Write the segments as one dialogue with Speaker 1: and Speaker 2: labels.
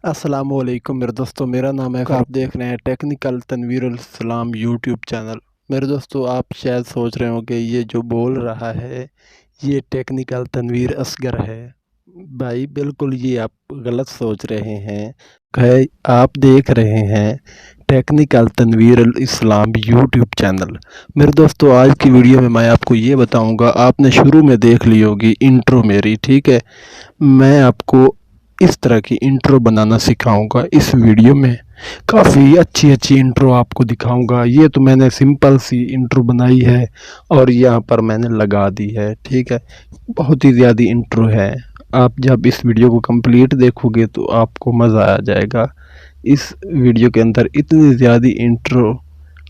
Speaker 1: अस्सलामुअलैकुम मेरे दोस्तों, मेरा नाम है आप देख रहे हैं टेक्निकल तनवीरुल इस्लाम यूट्यूब चैनल। मेरे दोस्तों, आप शायद सोच रहे हो कि ये जो बोल रहा है ये टेक्निकल तनवीर असगर है। भाई बिल्कुल ये आप गलत सोच रहे हैं। आप देख रहे हैं टेक्निकल तनवीरुल इस्लाम यूट्यूब चैनल। मेरे दोस्तों, आज की वीडियो में मैं आपको ये बताऊंगा, आपने शुरू में देख ली होगी इंट्रो मेरी, ठीक है। मैं आपको इस तरह की इंट्रो बनाना सिखाऊंगा इस वीडियो में। काफ़ी अच्छी अच्छी इंट्रो आपको दिखाऊंगा। ये तो मैंने सिंपल सी इंट्रो बनाई है और यहाँ पर मैंने लगा दी है, ठीक है। बहुत ही ज़्यादा इंट्रो है। आप जब इस वीडियो को कंप्लीट देखोगे तो आपको मज़ा आ जाएगा। इस वीडियो के अंदर इतनी ज़्यादा इंट्रो,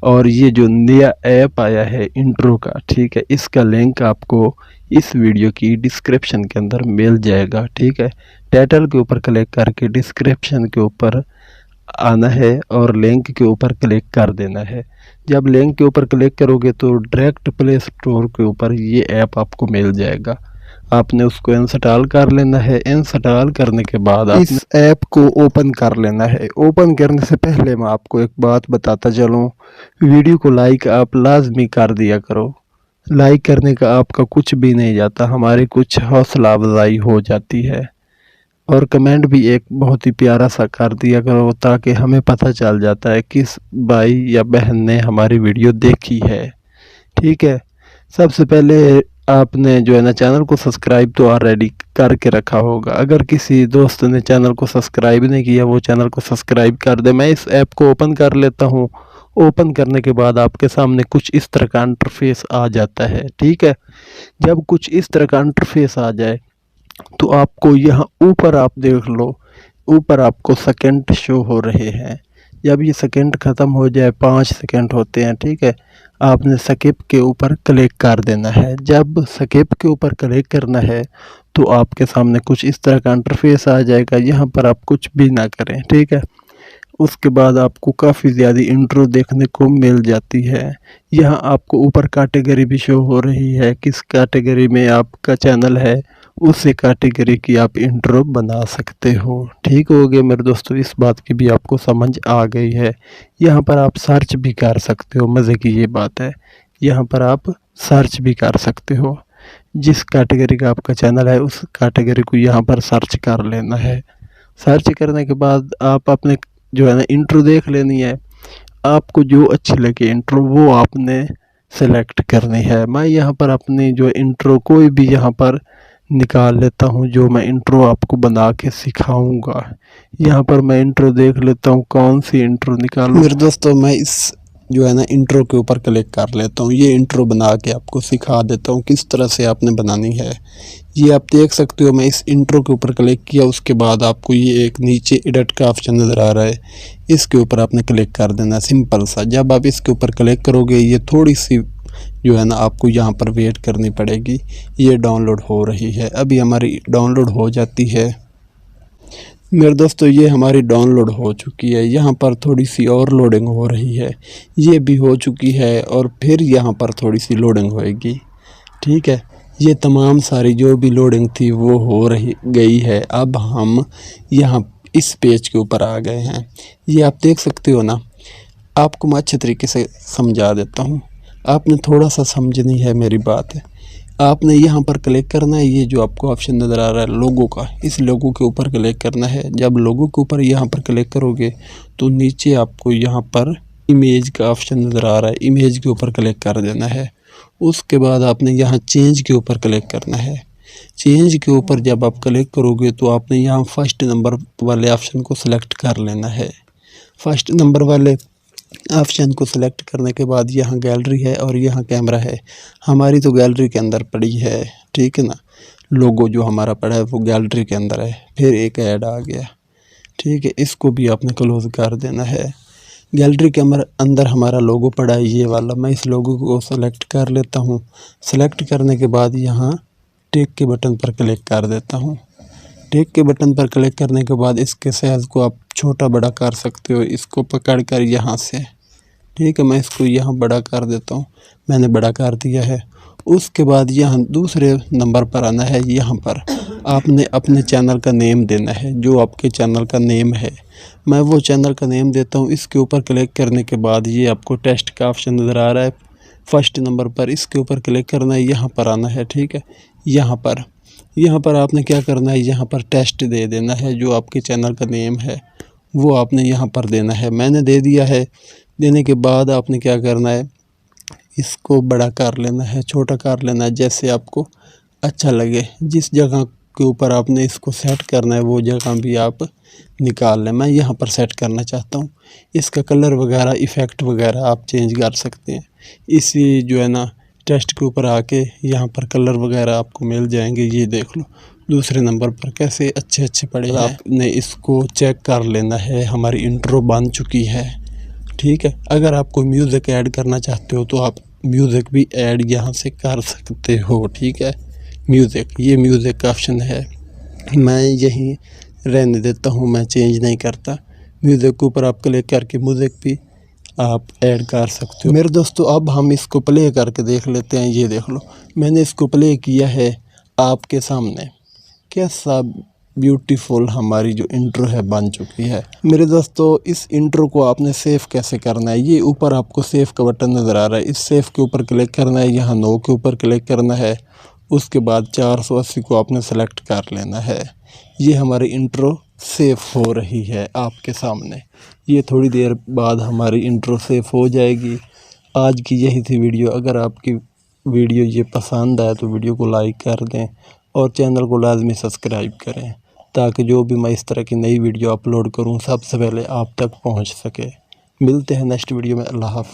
Speaker 1: और ये जो नया ऐप आया है इंट्रो का, ठीक है, इसका लिंक आपको इस वीडियो की डिस्क्रिप्शन के अंदर मिल जाएगा, ठीक है। टाइटल के ऊपर क्लिक करके डिस्क्रिप्शन के ऊपर आना है और लिंक के ऊपर क्लिक कर देना है। जब लिंक के ऊपर क्लिक करोगे तो डायरेक्ट प्ले स्टोर के ऊपर ये ऐप आपको मिल जाएगा। आपने उसको इंस्टॉल कर लेना है। इंस्टॉल करने के बाद आप इस ऐप को ओपन कर लेना है। ओपन करने से पहले मैं आपको एक बात बताता चलूँ, वीडियो को लाइक आप लाजमी कर दिया करो। लाइक करने का आपका कुछ भी नहीं जाता, हमारी कुछ हौसला अफजाई हो जाती है। और कमेंट भी एक बहुत ही प्यारा सा कर दिया करो, ताकि हमें पता चल जाता है किस भाई या बहन ने हमारी वीडियो देखी है, ठीक है। सबसे पहले आपने जो है ना चैनल को सब्सक्राइब तो ऑलरेडी करके रखा होगा। अगर किसी दोस्त ने चैनल को सब्सक्राइब नहीं किया, वो चैनल को सब्सक्राइब कर दे। मैं इस ऐप को ओपन कर लेता हूँ। ओपन करने के बाद आपके सामने कुछ इस तरह का इंटरफेस आ जाता है, ठीक है। जब कुछ इस तरह का इंटरफेस आ जाए तो आपको यहाँ ऊपर आप देख लो, ऊपर आपको सेकंड शो हो रहे हैं। जब ये सेकंड ख़त्म हो जाए, 5 सेकंड होते हैं, ठीक है, आपने स्किप के ऊपर क्लिक कर देना है। जब स्किप के ऊपर क्लिक करना है तो आपके सामने कुछ इस तरह का इंटरफेस आ जाएगा। यहाँ पर आप कुछ भी ना करें, ठीक है। उसके बाद आपको काफ़ी ज़्यादा इंट्रो देखने को मिल जाती है। यहाँ आपको ऊपर कैटेगरी भी शो हो रही है, किस कैटेगरी में आपका चैनल है उसी कैटेगरी की आप इंट्रो बना सकते हो। ठीक हो गया मेरे दोस्तों, इस बात की भी आपको समझ आ गई है। यहाँ पर आप सर्च भी कर सकते हो। मज़े की ये बात है, यहाँ पर आप सर्च भी कर सकते हो। जिस कैटेगरी का आपका चैनल है उस कैटेगरी को यहाँ पर सर्च कर लेना है। सर्च करने के बाद आप अपने जो है ना इंट्रो देख लेनी है। आपको जो अच्छी लगे इंट्रो वो आपने सेलेक्ट करनी है। मैं यहाँ पर अपनी जो इंट्रो कोई भी यहाँ पर निकाल लेता हूँ, जो मैं इंट्रो आपको बना के सिखाऊंगा। यहाँ पर मैं इंट्रो देख लेता हूँ कौन सी इंट्रो निकालूं। मेरे दोस्तों, मैं इस जो है ना इंट्रो के ऊपर क्लिक कर लेता हूँ। ये इंट्रो बना के आपको सिखा देता हूँ किस तरह से आपने बनानी है। ये आप देख सकते हो, मैं इस इंट्रो के ऊपर क्लिक किया, उसके बाद आपको ये एक नीचे एडिट का ऑप्शन नज़र आ रहा है, इसके ऊपर आपने क्लिक कर देना, सिंपल सा। जब आप इसके ऊपर क्लिक करोगे, ये थोड़ी सी जो है ना आपको यहाँ पर वेट करनी पड़ेगी। ये डाउनलोड हो रही है, अभी हमारी डाउनलोड हो जाती है। मेरे दोस्तों, ये हमारी डाउनलोड हो चुकी है। यहाँ पर थोड़ी सी और लोडिंग हो रही है, ये भी हो चुकी है, और फिर यहाँ पर थोड़ी सी लोडिंग होएगी, ठीक है। ये तमाम सारी जो भी लोडिंग थी वो हो रही गई है। अब हम यहाँ इस पेज के ऊपर आ गए हैं। ये आप देख सकते हो ना, आपको मैं अच्छे तरीके से समझा देता हूँ, आपने थोड़ा सा समझनी है मेरी बात है। आपने यहाँ पर क्लिक करना है, ये जो आपको ऑप्शन नज़र आ रहा है लोगो का, इस लोगो के ऊपर क्लिक करना है। जब लोगो के ऊपर यहाँ पर क्लिक करोगे तो नीचे आपको यहाँ पर इमेज का ऑप्शन नज़र आ रहा है, इमेज के ऊपर क्लिक कर देना है। उसके बाद आपने यहाँ चेंज के ऊपर क्लिक करना है। चेंज के ऊपर जब आप क्लिक करोगे तो आपने यहाँ फर्स्ट नंबर वाले ऑप्शन को सिलेक्ट कर लेना है। फर्स्ट नंबर वाले ऑप्शन को सिलेक्ट करने के बाद यहाँ गैलरी है और यहाँ कैमरा है। हमारी तो गैलरी के अंदर पड़ी है, ठीक है ना। लोगो जो हमारा पड़ा है वो गैलरी के अंदर है। फिर एक ऐड आ गया, ठीक है, इसको भी आपने क्लोज कर देना है। गैलरी के अंदर हमारा लोगो पड़ा है ये वाला। मैं इस लोगो को सेलेक्ट कर लेता हूँ। सेलेक्ट करने के बाद यहाँ टिक के बटन पर क्लिक कर देता हूँ। टिक के बटन पर क्लिक करने के बाद इसके साइज़ को आप छोटा बड़ा कर सकते हो, इसको पकड़ कर यहाँ से, ठीक है। मैं इसको यहाँ बड़ा कर देता हूँ, मैंने बड़ा कर दिया है। उसके बाद यहाँ दूसरे नंबर पर आना है। यहाँ पर आपने अपने चैनल का नेम देना है, जो आपके चैनल का नेम है। मैं वो चैनल का नेम देता हूँ। इसके ऊपर क्लिक करने के बाद ये आपको टेस्ट का ऑप्शन नज़र आ रहा है फर्स्ट नंबर पर, इसके ऊपर क्लिक करना है, यहाँ पर आना है। ठीक है, यहाँ पर आपने क्या करना है, यहाँ पर टेस्ट दे देना है। जो आपके चैनल का नेम है वो आपने यहाँ पर देना है। मैंने दे दिया है। देने के बाद आपने क्या करना है, इसको बड़ा कर लेना है, छोटा कर लेना है, जैसे आपको अच्छा लगे। जिस जगह के ऊपर आपने इसको सेट करना है वो जगह भी आप निकाल लें। मैं यहाँ पर सेट करना चाहता हूँ। इसका कलर वगैरह इफ़ेक्ट वगैरह आप चेंज कर सकते हैं। इसी जो है ना टेस्ट के ऊपर आके यहाँ पर कलर वगैरह आपको मिल जाएंगे। ये देख लो दूसरे नंबर पर कैसे अच्छे अच्छे पड़े हैं। आपने इसको चेक कर लेना है। हमारी इंट्रो बन चुकी है। ठीक है, अगर आप कोई म्यूज़िक ऐड करना चाहते हो तो आप म्यूज़िक भी ऐड यहाँ से कर सकते हो। ठीक है, म्यूज़िक, ये म्यूज़िक का ऑप्शन है। मैं यहीं रहने देता हूँ, मैं चेंज नहीं करता। म्यूज़िक के ऊपर आप क्लिक करके म्यूज़िक भी आप ऐड कर सकते हो। मेरे दोस्तों, अब हम इसको प्ले करके देख लेते हैं। ये देख लो, मैंने इसको प्ले किया है आपके सामने। कैसा ब्यूटीफुल हमारी जो इंट्रो है बन चुकी है। मेरे दोस्तों, इस इंट्रो को आपने सेव कैसे करना है, ये ऊपर आपको सेव का बटन नज़र आ रहा है। इस सेव के ऊपर क्लिक करना है, यहाँ नो के ऊपर क्लिक करना है। उसके बाद 480 को आपने सेलेक्ट कर लेना है। ये हमारी इंट्रो सेव हो रही है आपके सामने। ये थोड़ी देर बाद हमारी इंट्रो सेव हो जाएगी। आज की यही थी वीडियो। अगर आपकी वीडियो ये पसंद आए तो वीडियो को लाइक कर दें और चैनल को लाजमी सब्सक्राइब करें, ताकि जो भी मैं इस तरह की नई वीडियो अपलोड करूं सबसे पहले आप तक पहुंच सके। मिलते हैं नेक्स्ट वीडियो में। अल्लाह हाफ़िज़।